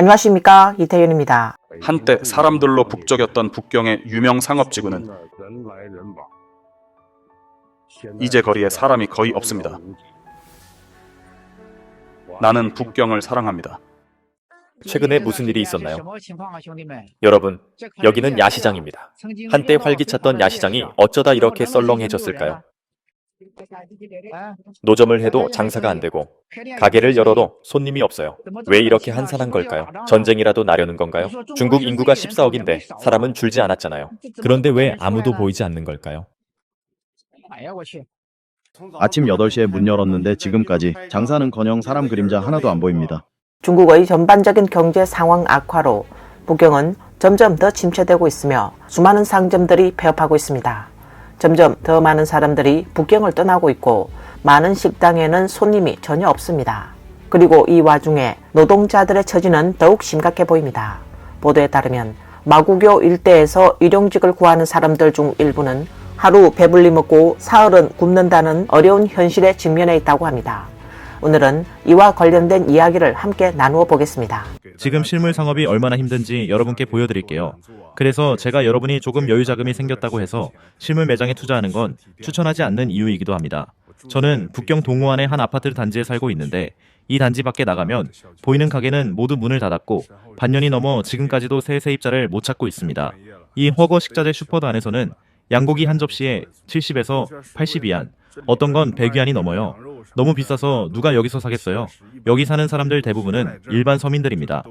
안녕하십니까, 이태윤입니다. 한때 사람들로 북적였던 북경의 유명 상업지구는 이제 거리에 사람이 거의 없습니다. 나는 북경을 사랑합니다. 최근에 무슨 일이 있었나요? 여러분, 여기는 야시장입니다. 한때 활기찼던 야시장이 어쩌다 이렇게 썰렁해졌을까요? 노점을 해도 장사가 안 되고 가게를 열어도 손님이 없어요. 왜 이렇게 한산한 걸까요? 전쟁이라도 나려는 건가요? 중국 인구가 14억인데 사람은 줄지 않았잖아요. 그런데 왜 아무도 보이지 않는 걸까요? 아침 8시에 문 열었는데 지금까지 장사는커녕 사람 그림자 하나도 안 보입니다. 중국의 전반적인 경제 상황 악화로 북경은 점점 더 침체되고 있으며 수많은 상점들이 폐업하고 있습니다. 점점 더 많은 사람들이 북경을 떠나고 있고 많은 식당에는 손님이 전혀 없습니다. 그리고 이 와중에 노동자들의 처지는 더욱 심각해 보입니다. 보도에 따르면 마구교 일대에서 일용직을 구하는 사람들 중 일부는 하루 배불리 먹고 사흘은 굶는다는 어려운 현실에 직면해 있다고 합니다. 오늘은 이와 관련된 이야기를 함께 나누어 보겠습니다. 지금 실물 상업이 얼마나 힘든지 여러분께 보여드릴게요. 그래서 제가 여러분이 조금 여유 자금이 생겼다고 해서 실물 매장에 투자하는 건 추천하지 않는 이유이기도 합니다. 저는 북경 동호안의 한 아파트 단지에 살고 있는데 이 단지 밖에 나가면 보이는 가게는 모두 문을 닫았고 반년이 넘어 지금까지도 새 세입자를 못 찾고 있습니다. 이 허거 식자재 슈퍼드 안에서는 양고기 한 접시에 70에서 80위안, 어떤 건 100위안이 넘어요. 너무 비싸서 누가 여기서 사겠어요. 여기 사는 사람들 대부분은 일반 서민들입니다.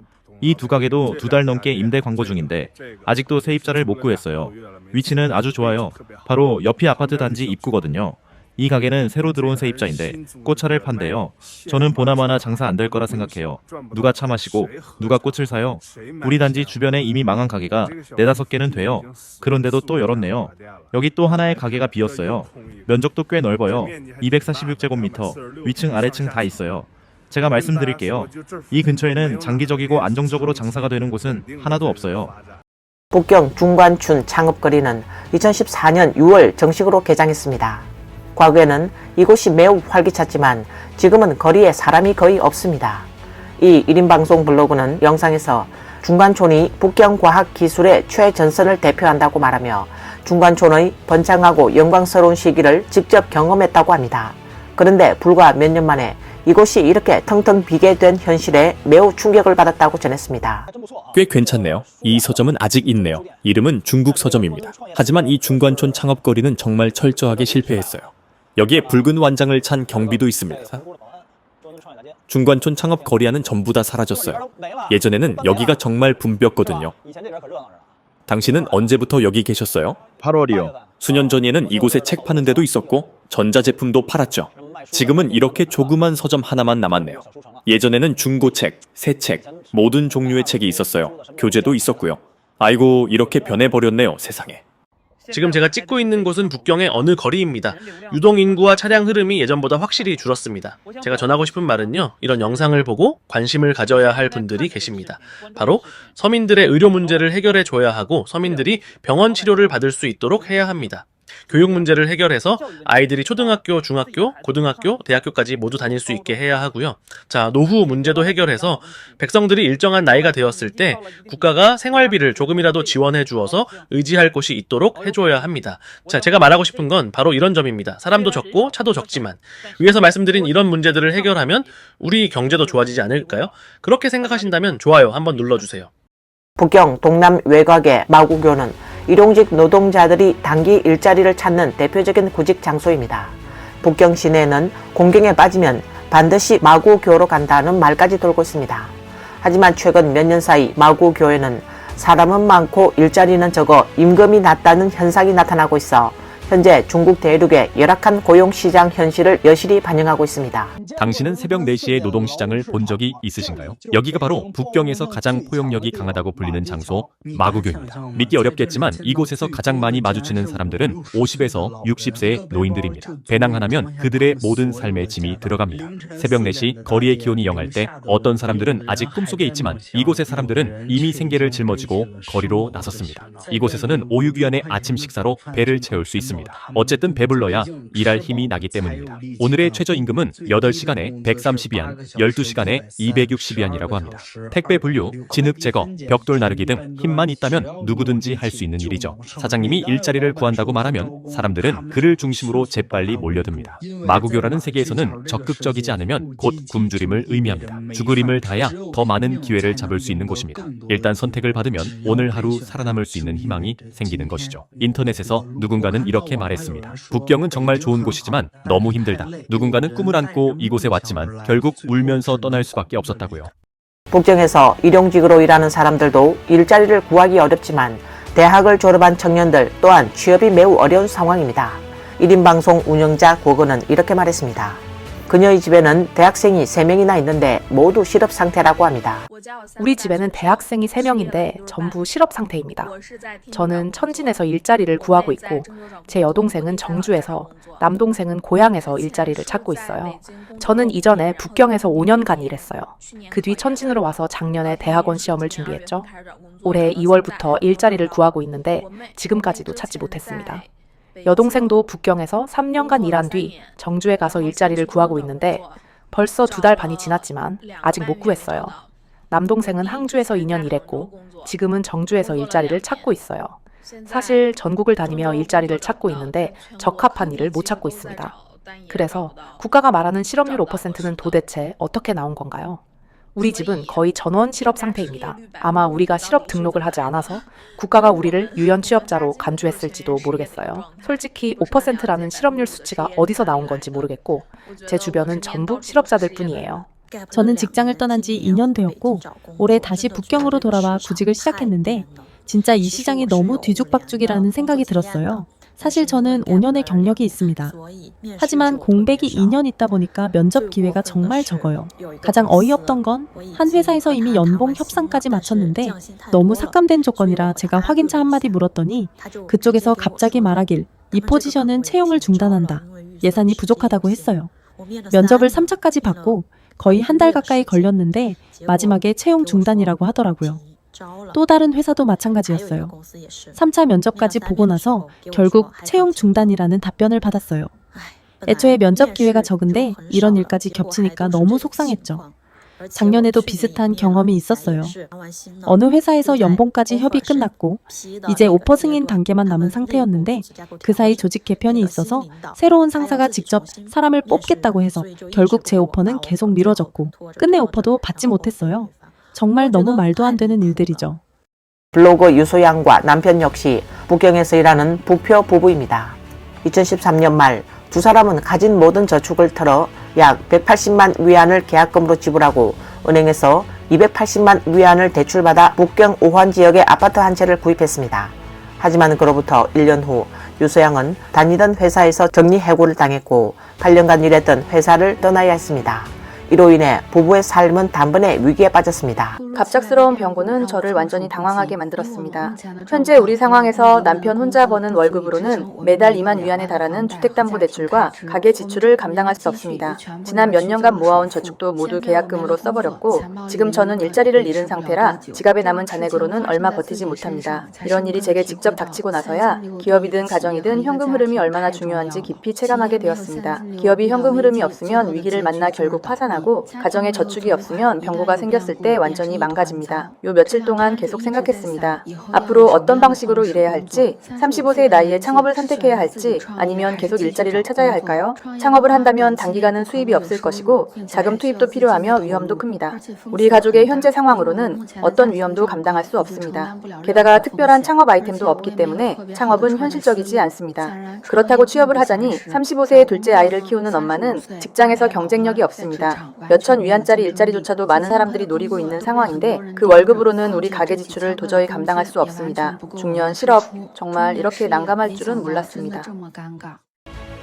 이 두 가게도 2달 넘게 임대 광고 중인데 아직도 세입자를 못 구했어요. 위치는 아주 좋아요. 바로 옆이 아파트 단지 입구거든요. 이 가게는 새로 들어온 세입자인데 꽃차를 판대요. 저는 보나마나 장사 안 될 거라 생각해요. 누가 차 마시고 누가 꽃을 사요? 우리 단지 주변에 이미 망한 가게가 4-5개는 돼요. 그런데도 또 열었네요. 여기 또 하나의 가게가 비었어요. 면적도 꽤 넓어요. 246제곱미터, 위층 아래층 다 있어요. 제가 말씀드릴게요. 이 근처에는 장기적이고 안정적으로 장사가 되는 곳은 하나도 없어요. 북경 중관춘 창업거리는 2014년 6월 정식으로 개장했습니다. 과거에는 이곳이 매우 활기찼지만 지금은 거리에 사람이 거의 없습니다. 이 1인방송 블로그는 영상에서 중관촌이 북경 과학기술의 최전선을 대표한다고 말하며 중관촌의 번창하고 영광스러운 시기를 직접 경험했다고 합니다. 그런데 불과 몇 년 만에 이곳이 이렇게 텅텅 비게 된 현실에 매우 충격을 받았다고 전했습니다. 꽤 괜찮네요. 이 서점은 아직 있네요. 이름은 중국 서점입니다. 하지만 이 중관촌 창업거리는 정말 철저하게 실패했어요. 여기에 붉은 완장을 찬 경비도 있습니다. 중관촌 창업 거리안은 전부 다 사라졌어요. 예전에는 여기가 정말 붐볐거든요. 당신은 언제부터 여기 계셨어요? 8월이요. 수년 전에는 이곳에 책 파는 데도 있었고 전자제품도 팔았죠. 지금은 이렇게 조그만 서점 하나만 남았네요. 예전에는 중고책, 새책, 모든 종류의 책이 있었어요. 교재도 있었고요. 아이고, 이렇게 변해버렸네요, 세상에. 지금 제가 찍고 있는 곳은 북경의 어느 거리입니다. 유동인구와 차량 흐름이 예전보다 확실히 줄었습니다. 제가 전하고 싶은 말은요, 이런 영상을 보고 관심을 가져야 할 분들이 계십니다. 바로 서민들의 의료 문제를 해결해 줘야 하고 서민들이 병원 치료를 받을 수 있도록 해야 합니다. 교육 문제를 해결해서 아이들이 초등학교, 중학교, 고등학교, 대학교까지 모두 다닐 수 있게 해야 하고요. 자, 노후 문제도 해결해서 백성들이 일정한 나이가 되었을 때 국가가 생활비를 조금이라도 지원해 주어서 의지할 곳이 있도록 해줘야 합니다. 자, 제가 말하고 싶은 건 바로 이런 점입니다. 사람도 적고 차도 적지만 위에서 말씀드린 이런 문제들을 해결하면 우리 경제도 좋아지지 않을까요? 그렇게 생각하신다면 좋아요 한번 눌러주세요. 북경 동남 외곽의 마구교는 일용직 노동자들이 단기 일자리를 찾는 대표적인 구직 장소입니다. 북경 시내는 공경에 빠지면 반드시 마구교로 간다는 말까지 돌고 있습니다. 하지만 최근 몇 년 사이 마구교에는 사람은 많고 일자리는 적어 임금이 낮다는 현상이 나타나고 있어 현재 중국 대륙의 열악한 고용시장 현실을 여실히 반영하고 있습니다. 당신은 새벽 4시에 노동시장을 본 적이 있으신가요? 여기가 바로 북경에서 가장 포용력이 강하다고 불리는 장소 마구교입니다. 믿기 어렵겠지만 이곳에서 가장 많이 마주치는 사람들은 50에서 60세의 노인들입니다. 배낭 하나면 그들의 모든 삶의 짐이 들어갑니다. 새벽 4시 거리의 기온이 영할 때 어떤 사람들은 아직 꿈속에 있지만 이곳의 사람들은 이미 생계를 짊어지고 거리로 나섰습니다. 이곳에서는 5-6위안의 아침 식사로 배를 채울 수 있습니다. 있습니다. 어쨌든 배불러야 일할 힘이 나기 때문입니다. 오늘의 최저임금은 8시간에 130위안, 12시간에 260위안이라고 합니다. 택배 분류, 진흙 제거, 벽돌 나르기 등 힘만 있다면 누구든지 할 수 있는 일이죠. 사장님이 일자리를 구한다고 말하면 사람들은 그를 중심으로 재빨리 몰려듭니다. 마구교라는 세계에서는 적극적이지 않으면 곧 굶주림을 의미합니다. 죽으림을 다해야 더 많은 기회를 잡을 수 있는 곳입니다. 일단 선택을 받으면 오늘 하루 살아남을 수 있는 희망이 생기는 것이죠. 인터넷에서 누군가는 이렇게 말했습니다. 북경은 정말 좋은 곳이지만 너무 힘들다. 누군가는 꿈을 안고 이곳에 왔지만 결국 울면서 떠날 수밖에 없었다고요. 북경에서 일용직으로 일하는 사람들도 일자리를 구하기 어렵지만 대학을 졸업한 청년들 또한 취업이 매우 어려운 상황입니다. 1인 방송 운영자 고건은 이렇게 말했습니다. 그녀의 집에는 대학생이 3명이나 있는데 모두 실업 상태라고 합니다. 우리 집에는 대학생이 3명인데 전부 실업 상태입니다. 저는 천진에서 일자리를 구하고 있고 제 여동생은 정주에서, 남동생은 고향에서 일자리를 찾고 있어요. 저는 이전에 북경에서 5년간 일했어요. 그 뒤 천진으로 와서 작년에 대학원 시험을 준비했죠. 올해 2월부터 일자리를 구하고 있는데 지금까지도 찾지 못했습니다. 여동생도 북경에서 3년간 일한 뒤 정주에 가서 일자리를 구하고 있는데 벌써 2달 반이 지났지만 아직 못 구했어요. 남동생은 항주에서 2년 일했고 지금은 정주에서 일자리를 찾고 있어요. 사실 전국을 다니며 일자리를 찾고 있는데 적합한 일을 못 찾고 있습니다. 그래서 국가가 말하는 실업률 5%는 도대체 어떻게 나온 건가요? 우리 집은 거의 전원 실업 상태입니다. 아마 우리가 실업 등록을 하지 않아서 국가가 우리를 유연 취업자로 간주했을지도 모르겠어요. 솔직히 5%라는 실업률 수치가 어디서 나온 건지 모르겠고 제 주변은 전부 실업자들 뿐이에요. 저는 직장을 떠난 지 2년 되었고 올해 다시 북경으로 돌아와 구직을 시작했는데 진짜 이 시장이 너무 뒤죽박죽이라는 생각이 들었어요. 사실 저는 5년의 경력이 있습니다. 하지만 공백이 2년 있다 보니까 면접 기회가 정말 적어요. 가장 어이없던 건 한 회사에서 이미 연봉 협상까지 마쳤는데 너무 삭감된 조건이라 제가 확인차 한마디 물었더니 그쪽에서 갑자기 말하길 이 포지션은 채용을 중단한다. 예산이 부족하다고 했어요. 면접을 3차까지 받고 거의 한 달 가까이 걸렸는데 마지막에 채용 중단이라고 하더라고요. 또 다른 회사도 마찬가지였어요. 3차 면접까지 보고 나서 결국 채용 중단이라는 답변을 받았어요. 애초에 면접 기회가 적은데 이런 일까지 겹치니까 너무 속상했죠. 작년에도 비슷한 경험이 있었어요. 어느 회사에서 연봉까지 협의 끝났고 이제 오퍼 승인 단계만 남은 상태였는데 그 사이 조직 개편이 있어서 새로운 상사가 직접 사람을 뽑겠다고 해서 결국 제 오퍼는 계속 미뤄졌고 끝내 오퍼도 받지 못했어요. 정말 너무 말도 안 되는 일들이죠. 블로거 유소양과 남편 역시 북경에서 일하는 북표 부부입니다. 2013년 말 두 사람은 가진 모든 저축을 털어 약 180만 위안을 계약금으로 지불하고 은행에서 280만 위안을 대출받아 북경 오환 지역의 아파트 한 채를 구입했습니다. 하지만 그로부터 1년 후 유소양은 다니던 회사에서 정리해고를 당했고 8년간 일했던 회사를 떠나야 했습니다. 이로 인해 부부의 삶은 단번에 위기에 빠졌습니다. 갑작스러운 병고는 저를 완전히 당황하게 만들었습니다. 현재 우리 상황에서 남편 혼자 버는 월급으로는 매달 2만 위안에 달하는 주택담보대출과 가계 지출을 감당할 수 없습니다. 지난 몇 년간 모아온 저축도 모두 계약금으로 써버렸고 지금 저는 일자리를 잃은 상태라 지갑에 남은 잔액으로는 얼마 버티지 못합니다. 이런 일이 제게 직접 닥치고 나서야 기업이든 가정이든 현금 흐름이 얼마나 중요한지 깊이 체감하게 되었습니다. 기업이 현금 흐름이 없으면 위기를 만나 결국 파산하고 가정에 저축이 없으면 병고가 생겼을 때 완전히 망가집니다. 요 며칠 동안 계속 생각했습니다. 앞으로 어떤 방식으로 일해야 할지, 35세의 나이에 창업을 선택해야 할지 아니면 계속 일자리를 찾아야 할까요? 창업을 한다면 단기간은 수입이 없을 것이고 자금 투입도 필요하며 위험도 큽니다. 우리 가족의 현재 상황으로는 어떤 위험도 감당할 수 없습니다. 게다가 특별한 창업 아이템도 없기 때문에 창업은 현실적이지 않습니다. 그렇다고 취업을 하자니 35세의 둘째 아이를 키우는 엄마는 직장에서 경쟁력이 없습니다. 몇천 위안짜리 일자리조차도 많은 사람들이 노리고 있는 상황인데 그 월급으로는 우리 가계 지출을 도저히 감당할 수 없습니다. 중년 실업, 정말 이렇게 난감할 줄은 몰랐습니다.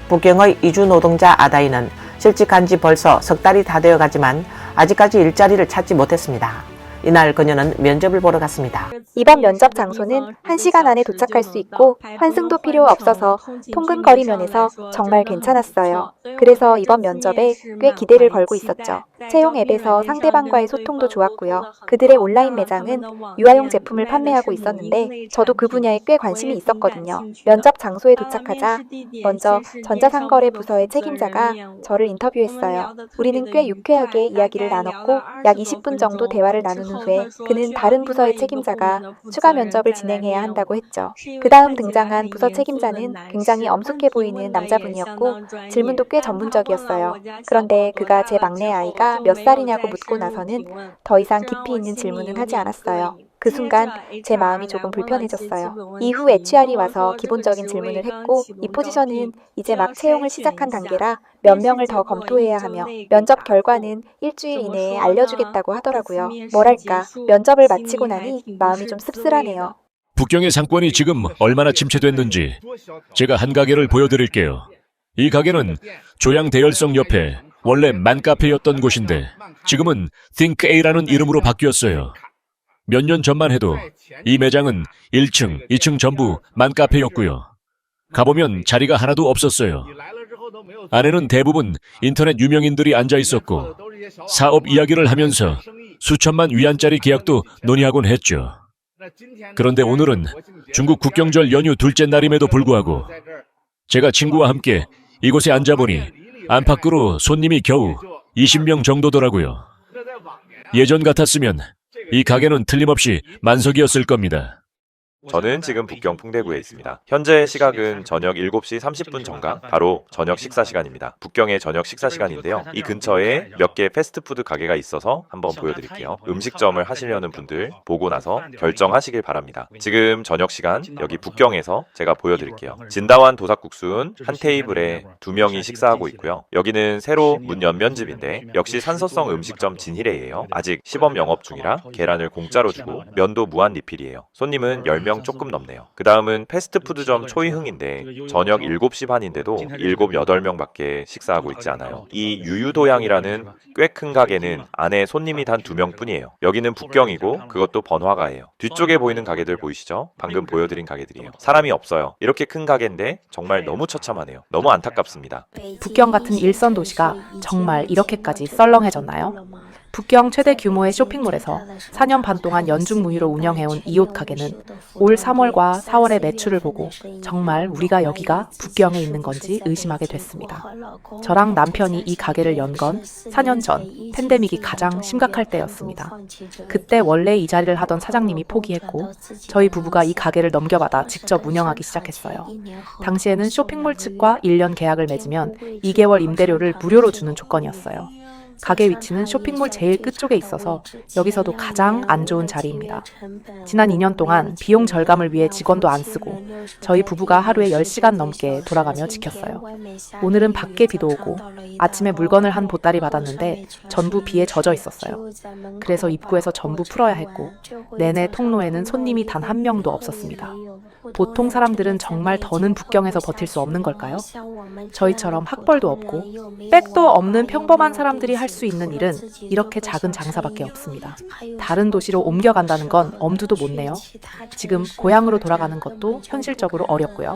북경의 이주 노동자 아다이는 실직한 지 벌써 석 달이 다 되어가지만 아직까지 일자리를 찾지 못했습니다. 이날 그녀는 면접을 보러 갔습니다. 이번 면접 장소는 1시간 안에 도착할 수 있고 환승도 필요 없어서 통근거리 면에서 정말 괜찮았어요. 그래서 이번 면접에 꽤 기대를 걸고 있었죠. 채용 앱에서 상대방과의 소통도 좋았고요. 그들의 온라인 매장은 유아용 제품을 판매하고 있었는데 저도 그 분야에 꽤 관심이 있었거든요. 면접 장소에 도착하자 먼저 전자상거래 부서의 책임자가 저를 인터뷰했어요. 우리는 꽤 유쾌하게 이야기를 나눴고 약 20분 정도 대화를 나눈 후에 그는 다른 부서의 책임자가 추가 면접을 진행해야 한다고 했죠. 그 다음 등장한 부서 책임자는 굉장히 엄숙해 보이는 남자분이었고 질문도 꽤 전문적이었어요. 그런데 그가 제 막내 아이가 몇 살이냐고 묻고 나서는 더 이상 깊이 있는 질문은 하지 않았어요. 그 순간 제 마음이 조금 불편해졌어요. 이후 HR이 와서 기본적인 질문을 했고 이 포지션은 이제 막 채용을 시작한 단계라 몇 명을 더 검토해야 하며 면접 결과는 일주일 이내에 알려주겠다고 하더라고요. 뭐랄까, 면접을 마치고 나니 마음이 좀 씁쓸하네요. 북경의 상권이 지금 얼마나 침체됐는지 제가 한 가게를 보여드릴게요. 이 가게는 조양 대열성 옆에 원래 맘카페였던 곳인데 지금은 Think A라는 이름으로 바뀌었어요. 몇 년 전만 해도 이 매장은 1층, 2층 전부 맘카페였고요. 가보면 자리가 하나도 없었어요. 안에는 대부분 인터넷 유명인들이 앉아 있었고 사업 이야기를 하면서 수천만 위안짜리 계약도 논의하곤 했죠. 그런데 오늘은 중국 국경절 연휴 둘째 날임에도 불구하고 제가 친구와 함께 이곳에 앉아보니 안팎으로 손님이 겨우 20명 정도더라고요. 예전 같았으면 이 가게는 틀림없이 만석이었을 겁니다. 저는 지금 북경 풍대구에 있습니다. 현재 시각은 저녁 7시 30분 정각, 바로 저녁 식사 시간입니다. 북경의 저녁 식사 시간인데요. 이 근처에 몇 개 패스트푸드 가게가 있어서 한번 보여드릴게요. 음식점을 하시려는 분들 보고 나서 결정하시길 바랍니다. 지금 저녁 시간 여기 북경에서 제가 보여드릴게요. 진다완 도삭국수는 한 테이블에 2명이 식사하고 있고요. 여기는 새로 문 연 면집인데 역시 산서성 음식점 진희래예요. 아직 시범 영업 중이라 계란을 공짜로 주고 면도 무한 리필이에요. 손님은 10명 조금 넘네요. 그 다음은 패스트푸드점 초이흥인데 저녁 7시 반인데도 7, 8명 밖에 식사하고 있지 않아요. 이 유유도양이라는 꽤 큰 가게는 안에 손님이 단 2명 뿐이에요. 여기는 북경이고 그것도 번화가예요. 뒤쪽에 보이는 가게들 보이시죠? 방금 보여드린 가게들이에요. 사람이 없어요. 이렇게 큰 가게인데 정말 너무 처참하네요. 너무 안타깝습니다. 북경 같은 일선 도시가 정말 이렇게까지 썰렁해졌나요? 북경 최대 규모의 쇼핑몰에서 4년 반 동안 연중무휴로 운영해온 이 옷 가게는 올 3월과 4월의 매출을 보고 정말 우리가 여기가 북경에 있는 건지 의심하게 됐습니다. 저랑 남편이 이 가게를 연 건 4년 전 팬데믹이 가장 심각할 때였습니다. 그때 원래 이 자리를 하던 사장님이 포기했고 저희 부부가 이 가게를 넘겨받아 직접 운영하기 시작했어요. 당시에는 쇼핑몰 측과 1년 계약을 맺으면 2개월 임대료를 무료로 주는 조건이었어요. 가게 위치는 쇼핑몰 제일 끝쪽에 있어서 여기서도 가장 안 좋은 자리입니다. 지난 2년 동안 비용 절감을 위해 직원도 안 쓰고 저희 부부가 하루에 10시간 넘게 돌아가며 지켰어요. 오늘은 밖에 비도 오고 아침에 물건을 한 보따리 받았는데 전부 비에 젖어 있었어요. 그래서 입구에서 전부 풀어야 했고 내내 통로에는 손님이 단 한 명도 없었습니다. 보통 사람들은 정말 더는 북경에서 버틸 수 없는 걸까요? 저희처럼 학벌도 없고 백도 없는 평범한 사람들이 할 수 있는 일은 이렇게 작은 장사밖에 없습니다. 다른 도시로 옮겨간다는 건 엄두도 못 내요. 지금 고향으로 돌아가는 것도 현실적으로 어렵고요.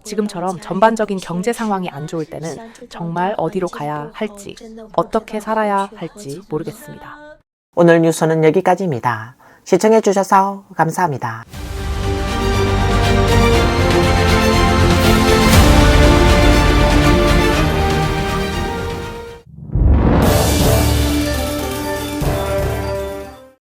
지금처럼 전반적인 경제 상황이 안 좋을 때는 정말 어디로 가야 할지, 어떻게 살아야 할지 모르겠습니다. 오늘 뉴스는 여기까지입니다. 시청해주셔서 감사합니다.